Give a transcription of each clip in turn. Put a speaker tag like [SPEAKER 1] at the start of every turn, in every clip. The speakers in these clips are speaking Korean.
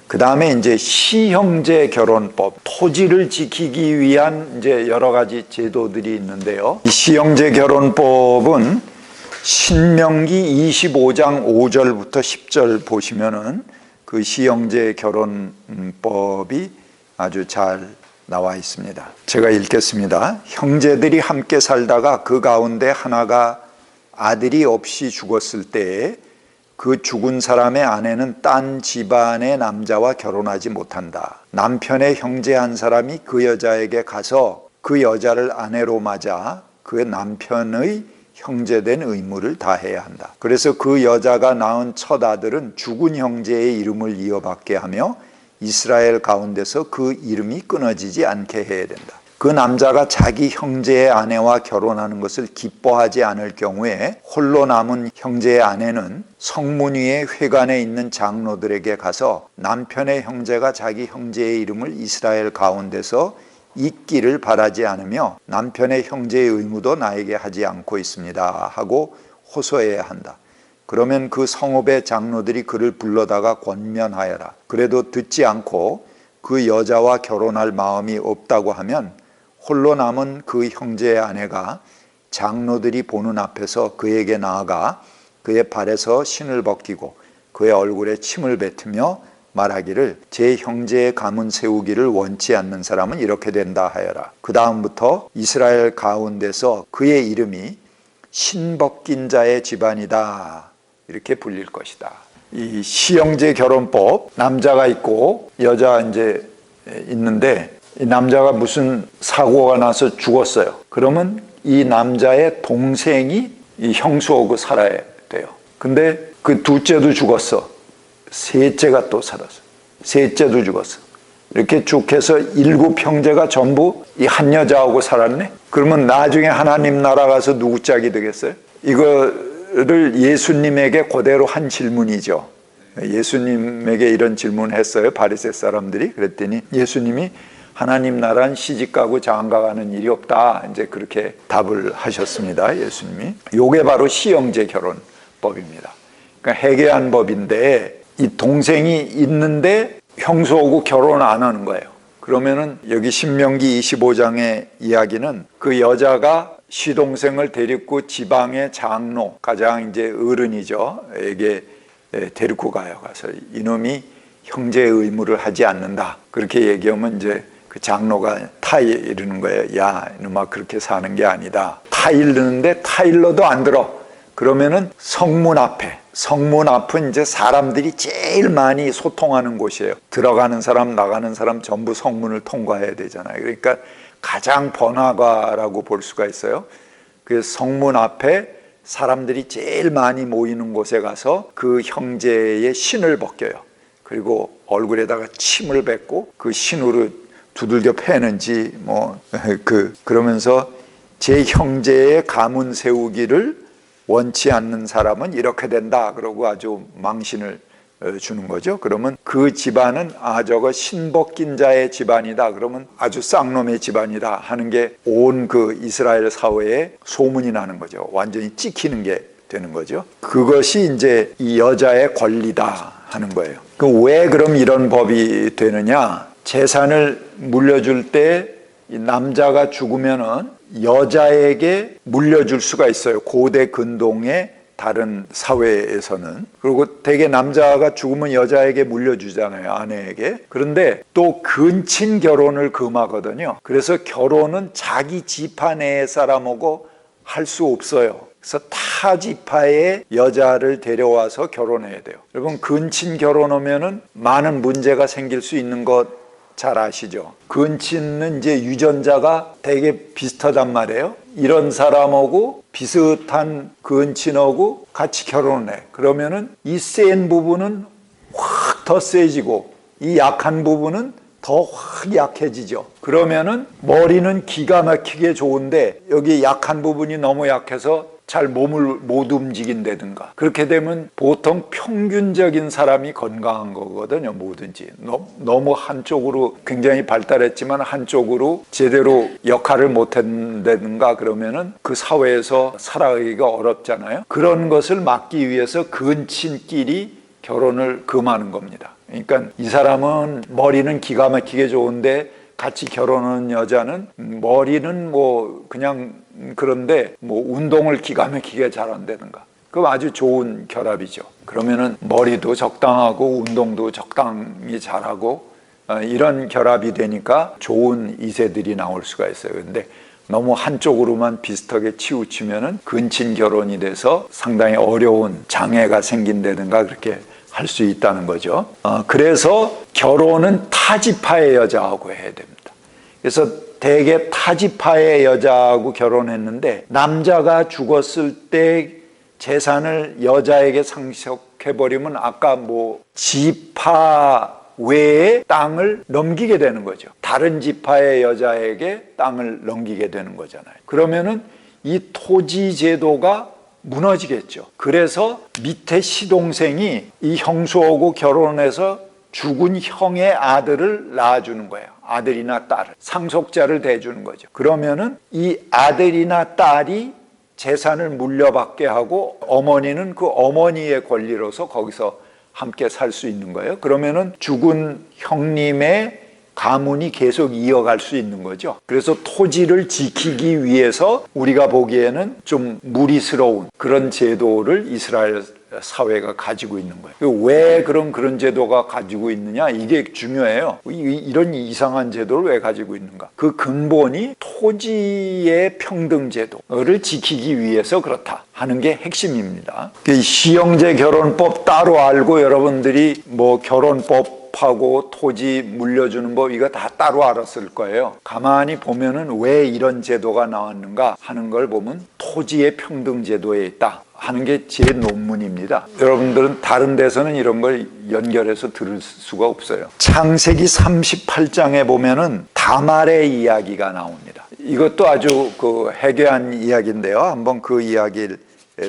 [SPEAKER 1] 그 다음에 이제 시형제 결혼법, 토지를 지키기 위한 이제 여러 가지 제도들이 있는데요. 이 시형제 결혼법은 신명기 25장 5절부터 10절 보시면은 그 시형제 결혼법이 아주 잘 나와 있습니다. 제가 읽겠습니다. 형제들이 함께 살다가 그 가운데 하나가 아들이 없이 죽었을 때에 그 죽은 사람의 아내는 딴 집안의 남자와 결혼하지 못한다. 남편의 형제 한 사람이 그 여자에게 가서 그 여자를 아내로 맞아 그 남편의 형제된 의무를 다해야 한다. 그래서 그 여자가 낳은 첫 아들은 죽은 형제의 이름을 이어받게 하며 이스라엘 가운데서 그 이름이 끊어지지 않게 해야 된다. 그 남자가 자기 형제의 아내와 결혼하는 것을 기뻐하지 않을 경우에 홀로 남은 형제의 아내는 성문 위에 회관에 있는 장로들에게 가서 남편의 형제가 자기 형제의 이름을 이스라엘 가운데서 잊기를 바라지 않으며 남편의 형제의 의무도 나에게 하지 않고 있습니다 하고 호소해야 한다. 그러면 그 성읍의 장로들이 그를 불러다가 권면하여라. 그래도 듣지 않고 그 여자와 결혼할 마음이 없다고 하면 홀로 남은 그 형제의 아내가 장로들이 보는 앞에서 그에게 나아가 그의 발에서 신을 벗기고 그의 얼굴에 침을 뱉으며 말하기를 제 형제의 가문 세우기를 원치 않는 사람은 이렇게 된다 하여라. 그 다음부터 이스라엘 가운데서 그의 이름이 신 벗긴 자의 집안이다 이렇게 불릴 것이다. 이 시형제 결혼법, 남자가 있고 여자 이제 있는데 이 남자가 무슨 사고가 나서 죽었어요. 그러면 이 남자의 동생이 이 형수하고 살아야 돼요. 근데 그 둘째도 죽었어. 셋째가 또 살았어. 셋째도 죽었어. 이렇게 쭉 해서 7 형제가 전부 이 한 여자하고 살았네. 그러면 나중에 하나님 나라 가서 누구 짝이 되겠어요? 이거를 예수님에게 그대로 한 질문이죠. 예수님에게 이런 질문을 했어요. 바리새 사람들이. 그랬더니 예수님이 하나님 나라는 시집가고 장가가는 일이 없다. 이제 그렇게 답을 하셨습니다. 예수님이. 요게 바로 시형제 결혼법입니다. 그러니까 해계한 법인데 이 동생이 있는데 형수하고 결혼 안 하는 거예요. 그러면은 여기 신명기 25장의 이야기는 그 여자가 시동생을 데리고 지방의 장로, 가장 이제 어른이죠. 에게 데리고 가요. 가서 이놈이 형제의 의무를 하지 않는다. 그렇게 얘기하면 이제 그 장로가 타이르는 거예요. 야, 이놈아 그렇게 사는 게 아니다. 타이르는데 타일러도 안 들어. 그러면은 성문 앞은 이제 사람들이 제일 많이 소통하는 곳이에요. 들어가는 사람, 나가는 사람 전부 성문을 통과해야 되잖아요. 그러니까 가장 번화가라고 볼 수가 있어요. 그 성문 앞에 사람들이 제일 많이 모이는 곳에 가서 그 형제의 신을 벗겨요. 그리고 얼굴에다가 침을 뱉고 그 신으로 두들겨 패는지 그러면서 제 형제의 가문 세우기를 원치 않는 사람은 이렇게 된다 그러고 아주 망신을 주는 거죠. 그러면 그 집안은 저거 신벗긴 자의 집안이다. 그러면 아주 쌍놈의 집안이다 하는 게 온 그 이스라엘 사회에 소문이 나는 거죠. 완전히 찍히는 게 되는 거죠. 그것이 이제 이 여자의 권리다 하는 거예요. 왜 그럼 이런 법이 되느냐? 재산을 물려줄 때 이 남자가 죽으면은 여자에게 물려줄 수가 있어요. 고대 근동의 다른 사회에서는. 그리고 대개 남자가 죽으면 여자에게 물려주잖아요. 아내에게. 그런데 또 근친 결혼을 금하거든요. 그래서 결혼은 자기 지파 내의 사람하고 할 수 없어요. 그래서 타 지파의 여자를 데려와서 결혼해야 돼요. 여러분 근친 결혼하면은 많은 문제가 생길 수 있는 것 잘 아시죠? 근친은 이제 유전자가 되게 비슷하단 말이에요. 이런 사람하고 비슷한 근친하고 같이 결혼해. 그러면은 이 센 부분은 확 더 세지고 이 약한 부분은 더 확 약해지죠. 그러면은 머리는 기가 막히게 좋은데 여기 약한 부분이 너무 약해서 잘 몸을 못 움직인다든가 그렇게 되면 보통 평균적인 사람이 건강한 거거든요. 뭐든지 너무 한쪽으로 굉장히 발달했지만 한쪽으로 제대로 역할을 못한다든가 그러면은 그 사회에서 살아가기가 어렵잖아요. 그런 것을 막기 위해서 근친끼리 결혼을 금하는 겁니다. 그러니까 이 사람은 머리는 기가 막히게 좋은데 같이 결혼하는 여자는 머리는 뭐 그냥 그런데 뭐 운동을 기가 막히게 잘한다든가. 그럼 아주 좋은 결합이죠. 그러면은 머리도 적당하고 운동도 적당히 잘하고 이런 결합이 되니까 좋은 이세들이 나올 수가 있어요. 근데 너무 한쪽으로만 비슷하게 치우치면은 근친 결혼이 돼서 상당히 어려운 장애가 생긴다든가 그렇게 할 수 있다는 거죠. 그래서 결혼은 타지파의 여자하고 해야 됩니다. 그래서 대개 타지파의 여자하고 결혼했는데 남자가 죽었을 때 재산을 여자에게 상속해버리면 아까 뭐 지파 외에 땅을 넘기게 되는 거죠. 다른 지파의 여자에게 땅을 넘기게 되는 거잖아요. 그러면은 이 토지 제도가 무너지겠죠. 그래서 밑에 시동생이 이 형수하고 결혼해서 죽은 형의 아들을 낳아주는 거예요. 아들이나 딸을. 상속자를 대주는 거죠. 그러면은 이 아들이나 딸이 재산을 물려받게 하고 어머니는 그 어머니의 권리로서 거기서 함께 살 수 있는 거예요. 그러면은 죽은 형님의 가문이 계속 이어갈 수 있는 거죠. 그래서 토지를 지키기 위해서 우리가 보기에는 좀 무리스러운 그런 제도를 이스라엘 사회가 가지고 있는 거예요. 왜 그런 제도가 가지고 있느냐? 이게 중요해요. 이런 이상한 제도를 왜 가지고 있는가? 그 근본이 토지의 평등 제도를 지키기 위해서 그렇다 하는 게 핵심입니다. 시형제 결혼법 따로 알고 여러분들이 뭐 결혼법 하고 토지 물려주는 법 이거 다 따로 알았을 거예요. 가만히 보면은 왜 이런 제도가 나왔는가 하는 걸 보면 토지의 평등 제도에 있다 하는 게 제 논문입니다. 여러분들은 다른 데서는 이런 걸 연결해서 들을 수가 없어요. 창세기 38장에 보면은 다말의 이야기가 나옵니다. 이것도 아주 해괴한 이야기인데요. 한번 그 이야기를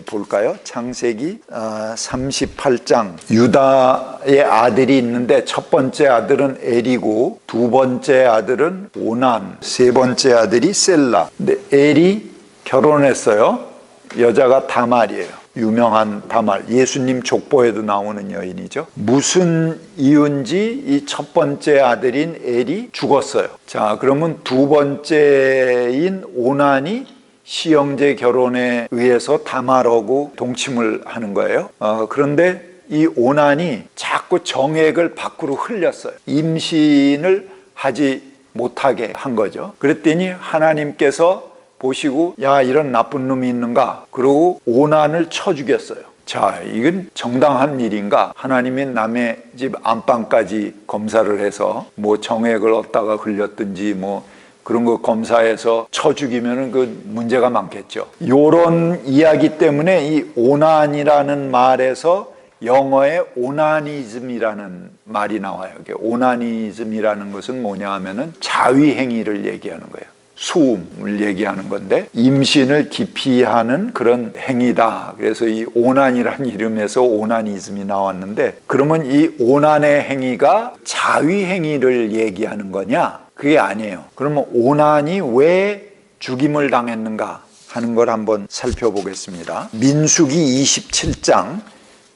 [SPEAKER 1] 볼까요? 창세기 38장 유다의 아들이 있는데 첫 번째 아들은 엘이고 두 번째 아들은 오난, 세 번째 아들이 셀라. 근데 엘이 결혼했어요. 여자가 다말이에요. 유명한 다말, 예수님 족보에도 나오는 여인이죠. 무슨 이유인지 이 첫 번째 아들인 엘이 죽었어요. 자, 그러면 두 번째인 오난이 시형제 결혼에 의해서 다말하고 동침을 하는 거예요. 그런데 이 오난이 자꾸 정액을 밖으로 흘렸어요. 임신을 하지 못하게 한 거죠. 그랬더니 하나님께서 보시고 야 이런 나쁜 놈이 있는가? 그러고 오난을 쳐 죽였어요. 자, 이건 정당한 일인가? 하나님이 남의 집 안방까지 검사를 해서 뭐 정액을 얻다가 흘렸든지 뭐 그런 거 검사해서 쳐 죽이면은 그 문제가 많겠죠. 요런 이야기 때문에 이 오난이라는 말에서 영어에 오나니즘이라는 말이 나와요. 오나니즘이라는 것은 뭐냐 하면은 자위행위를 얘기하는 거예요. 수음을 얘기하는 건데 임신을 기피하는 그런 행위다. 그래서 이 오난이라는 이름에서 오나니즘이 나왔는데 그러면 이 오난의 행위가 자위행위를 얘기하는 거냐? 그게 아니에요. 그러면 오난이 왜 죽임을 당했는가 하는 걸 한번 살펴보겠습니다. 민수기 27장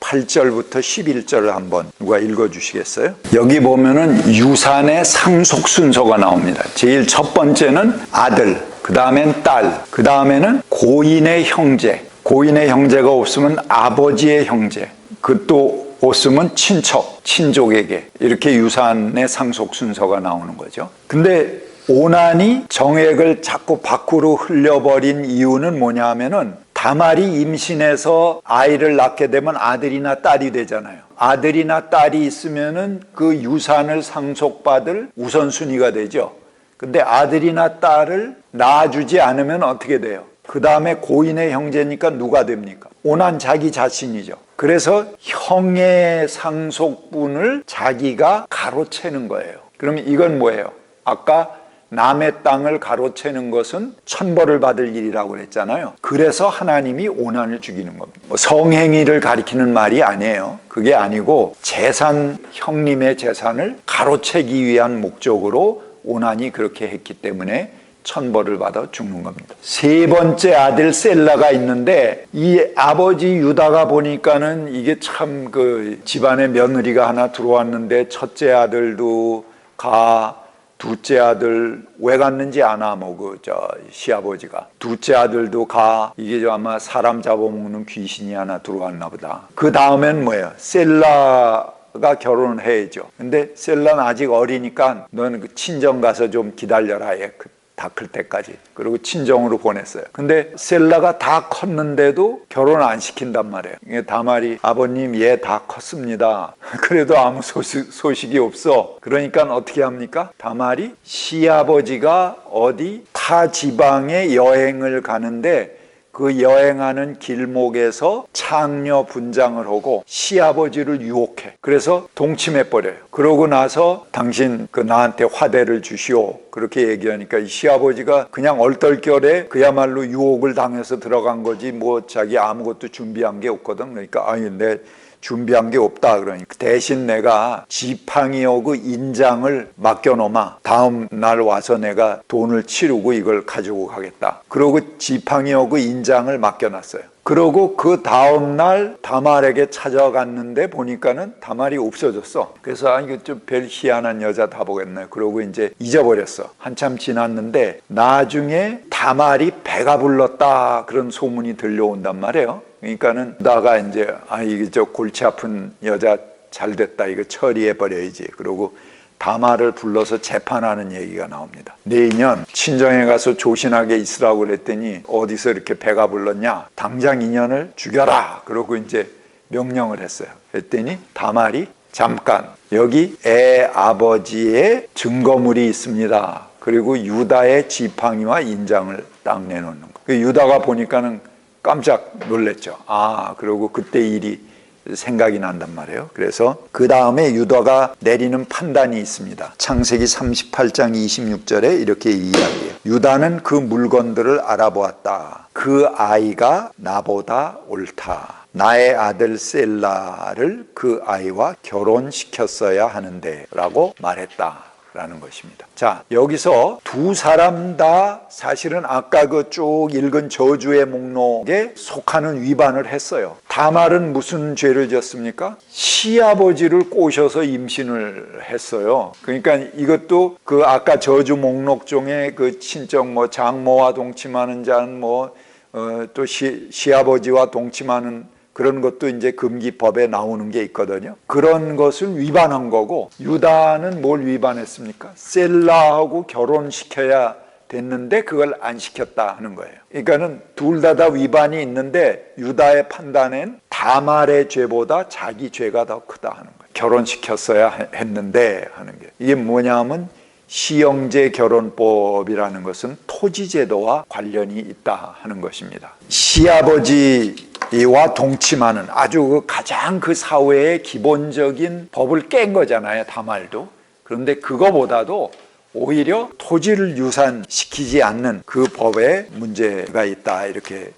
[SPEAKER 1] 8절부터 11절을 한번 누가 읽어주시겠어요? 여기 보면은 유산의 상속 순서가 나옵니다. 제일 첫 번째는 아들, 그 다음엔 딸, 그 다음에는 고인의 형제. 고인의 형제가 없으면 아버지의 형제. 그 또 없으면 친척, 친족에게 이렇게 유산의 상속 순서가 나오는 거죠. 근데 오난이 정액을 자꾸 밖으로 흘려버린 이유는 뭐냐 하면은 다말이 임신해서 아이를 낳게 되면 아들이나 딸이 되잖아요. 아들이나 딸이 있으면은 그 유산을 상속받을 우선순위가 되죠. 근데 아들이나 딸을 낳아주지 않으면 어떻게 돼요? 그 다음에 고인의 형제니까 누가 됩니까? 오난 자기 자신이죠. 그래서 형의 상속분을 자기가 가로채는 거예요. 그러면 이건 뭐예요? 아까 남의 땅을 가로채는 것은 천벌을 받을 일이라고 그랬잖아요. 그래서 하나님이 오난을 죽이는 겁니다. 성행위를 가리키는 말이 아니에요. 그게 아니고 재산, 형님의 재산을 가로채기 위한 목적으로 오난이 그렇게 했기 때문에 천벌을 받아 죽는 겁니다. 세 번째 아들 셀라가 있는데 이 아버지 유다가 보니까는 이게 참 그 집안에 며느리가 하나 들어왔는데 첫째 아들도 가, 둘째 아들 왜 갔는지 아나 뭐 그 저 시아버지가 둘째 아들도 가, 이게 아마 사람 잡아먹는 귀신이 하나 들어왔나 보다. 그 다음엔 뭐예요? 셀라가 결혼을 해야죠. 근데 셀라는 아직 어리니까 너는 그 친정 가서 좀 기다려라, 얘 다 클 때까지. 그리고 친정으로 보냈어요. 근데 셀라가 다 컸는데도 결혼 안 시킨단 말이에요. 다말이 아버님 얘 다 컸습니다. 그래도 아무 소식이 없어. 그러니까 어떻게 합니까? 다말이 시아버지가 어디 타 지방에 여행을 가는데 그 여행하는 길목에서 창녀 분장을 하고 시아버지를 유혹해. 그래서 동침해버려요. 그러고 나서 당신 그 나한테 화대를 주시오, 그렇게 얘기하니까 이 시아버지가 그냥 얼떨결에 그야말로 유혹을 당해서 들어간 거지 뭐 자기 아무것도 준비한 게 없거든. 그러니까 아니 내 준비한 게 없다. 그러니까 대신 내가 지팡이하고 그 인장을 맡겨놓으마. 다음 날 와서 내가 돈을 치르고 이걸 가지고 가겠다. 그러고 지팡이하고 그 인장을 맡겨놨어요. 그러고 그 다음 날 다말에게 찾아갔는데 보니까는 다말이 없어졌어. 그래서 아 이거 좀 별 희한한 여자 다 보겠네. 그러고 이제 잊어버렸어. 한참 지났는데 나중에 다말이 배가 불렀다 그런 소문이 들려온단 말이에요. 그러니까는 나가 이제 아 이게 저 골치 아픈 여자 잘 됐다, 이거 처리해 버려야지. 그러고 다말을 불러서 재판하는 얘기가 나옵니다. 내년 친정에 가서 조신하게 있으라고 그랬더니 어디서 이렇게 배가 불렀냐, 당장 인연을 죽여라. 그러고 이제 명령을 했어요. 그랬더니 다말이 잠깐 여기 애 아버지의 증거물이 있습니다. 그리고 유다의 지팡이와 인장을 딱 내놓는 거. 유다가 보니까는 깜짝 놀랐죠. 아, 그러고 그때 일이 생각이 난단 말이에요. 그래서 그 다음에 유다가 내리는 판단이 있습니다. 창세기 38장 26절에 이렇게 이야기해요. 유다는 그 물건들을 알아보았다. 그 아이가 나보다 옳다. 나의 아들 셀라를 그 아이와 결혼시켰어야 하는데 라고 말했다 라는 것입니다. 자, 여기서 두 사람 다 사실은 아까 그 쭉 읽은 저주의 목록에 속하는 위반을 했어요. 다말은 무슨 죄를 졌습니까? 시아버지를 꼬셔서 임신을 했어요. 그러니까 이것도 그 아까 저주 목록 중에 그 친정 뭐 장모와 동침하는 자는 또 시아버지와 동침하는 그런 것도 이제 금기법에 나오는 게 있거든요. 그런 것을 위반한 거고, 유다는 뭘 위반했습니까? 셀라하고 결혼시켜야 됐는데 그걸 안 시켰다 하는 거예요. 그러니까는 둘 다 위반이 있는데 유다의 판단엔 다말의 죄보다 자기 죄가 더 크다 하는 거예요. 결혼시켰어야 했는데 하는 게. 이게 뭐냐면 시형제 결혼법이라는 것은 토지제도와 관련이 있다 하는 것입니다. 시아버지와 동침하는 아주 가장 그 사회의 기본적인 법을 깬 거잖아요, 다말도. 그런데 그거보다도 오히려 토지를 유산시키지 않는 그 법에 문제가 있다, 이렇게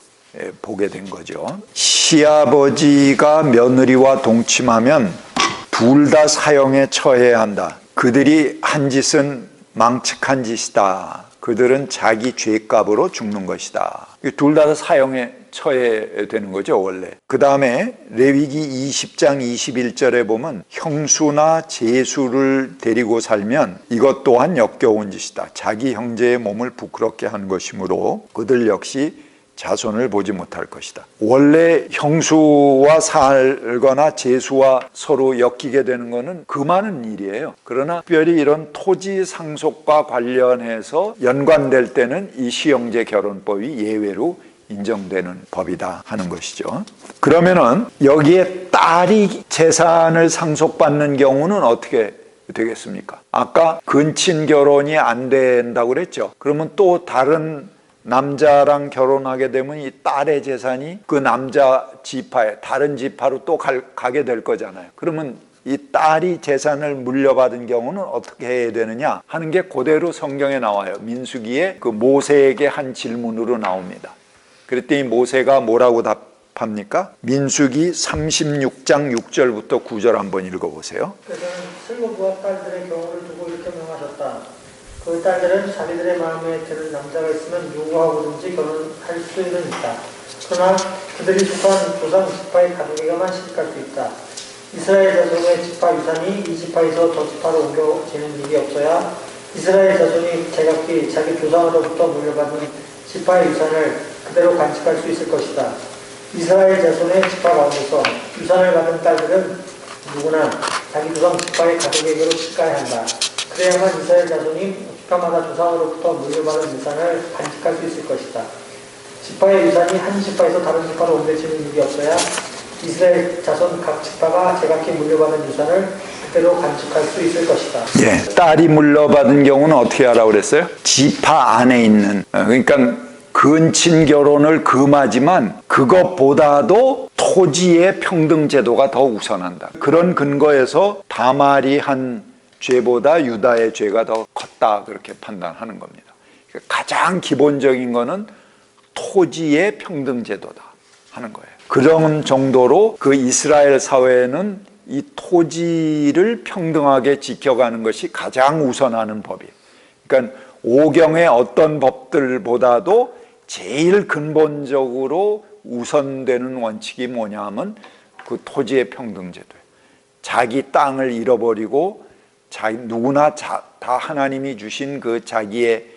[SPEAKER 1] 보게 된 거죠. 시아버지가 며느리와 동침하면 둘 다 사형에 처해야 한다. 그들이 한 짓은 망측한 짓이다. 그들은 자기 죄값으로 죽는 것이다. 둘 다 사형에 처해야 되는 거죠, 원래. 그 다음에 레위기 20장 21절에 보면 형수나 제수를 데리고 살면 이것 또한 역겨운 짓이다. 자기 형제의 몸을 부끄럽게 한 것이므로 그들 역시 자손을 보지 못할 것이다. 원래 형수와 살거나 제수와 서로 엮이게 되는 것은 금하는 일이에요. 그러나 특별히 이런 토지 상속과 관련해서 연관될 때는 이 시형제 결혼법이 예외로 인정되는 법이다 하는 것이죠. 그러면은 여기에 딸이 재산을 상속받는 경우는 어떻게 되겠습니까? 아까 근친 결혼이 안 된다고 그랬죠. 그러면 또 다른 남자랑 결혼하게 되면 이 딸의 재산이 그 남자 지파에 다른 지파로 또 가게 될 거잖아요. 그러면 이 딸이 재산을 물려받은 경우는 어떻게 해야 되느냐 하는 게 그대로 성경에 나와요. 민수기에 그 모세에게 한 질문으로 나옵니다. 그랬더니 모세가 뭐라고 답합니까? 민수기 36장 6절부터 9절 한번 읽어보세요.
[SPEAKER 2] 그래서는 슬고부와 딸들의 경우를 두고 이렇게 명하셨다. 그 딸들은 자기들의 마음에 드는 남자가 있으면 누구하고든지 결혼할 수는 있다. 그러나 그들이 속한 조상 지파의 가족에게만 시집갈 수 있다. 이스라엘 자손의 지파 유산이 이 지파에서 저 지파로 옮겨지는 일이 없어야 이스라엘 자손이 제각기 자기 조상으로부터 물려받은 지파의 유산을 그대로 간직할 수 있을 것이다. 이스라엘 자손의 지파 가운데서 유산을 받은 딸들은 누구나 자기 조상 지파의 가족에게로 시집가야 한다. 그래야만 이스라엘 자손이 지파마다 조상으로부터 물려받은 유산을 간직할 수 있을 것이다. 지파의 유산이 한 지파에서 다른 지파로 옮겨지는 일이 없어야 이스라엘 자손 각 지파가 제각기 물려받은 유산을 그대로 간직할 수 있을 것이다.
[SPEAKER 1] 예, 딸이 물려받은 경우는 어떻게 하라고 그랬어요? 지파 안에 있는, 그러니까 근친 결혼을 금하지만 그것보다도 토지의 평등 제도가 더 우선한다. 그런 근거에서 다말이 한 죄보다 유다의 죄가 더 컸다, 그렇게 판단하는 겁니다. 가장 기본적인 거는 토지의 평등 제도다 하는 거예요. 그런 정도로 그 이스라엘 사회는 이 토지를 평등하게 지켜가는 것이 가장 우선하는 법이에요. 그러니까 오경의 어떤 법들보다도 제일 근본적으로 우선되는 원칙이 뭐냐 하면 그 토지의 평등 제도예요. 자기 땅을 잃어버리고 누구나 다 하나님이 주신 그 자기의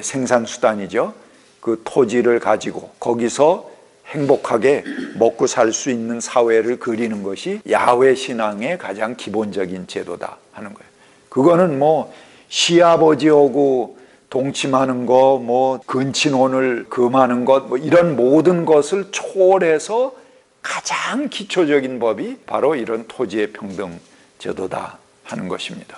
[SPEAKER 1] 생산수단이죠. 그 토지를 가지고 거기서 행복하게 먹고 살 수 있는 사회를 그리는 것이 야훼 신앙의 가장 기본적인 제도다 하는 거예요. 그거는 뭐 시아버지하고 동침하는 거, 뭐 근친혼을 금하는 것, 뭐 이런 모든 것을 초월해서 가장 기초적인 법이 바로 이런 토지의 평등 제도다 하는 것입니다.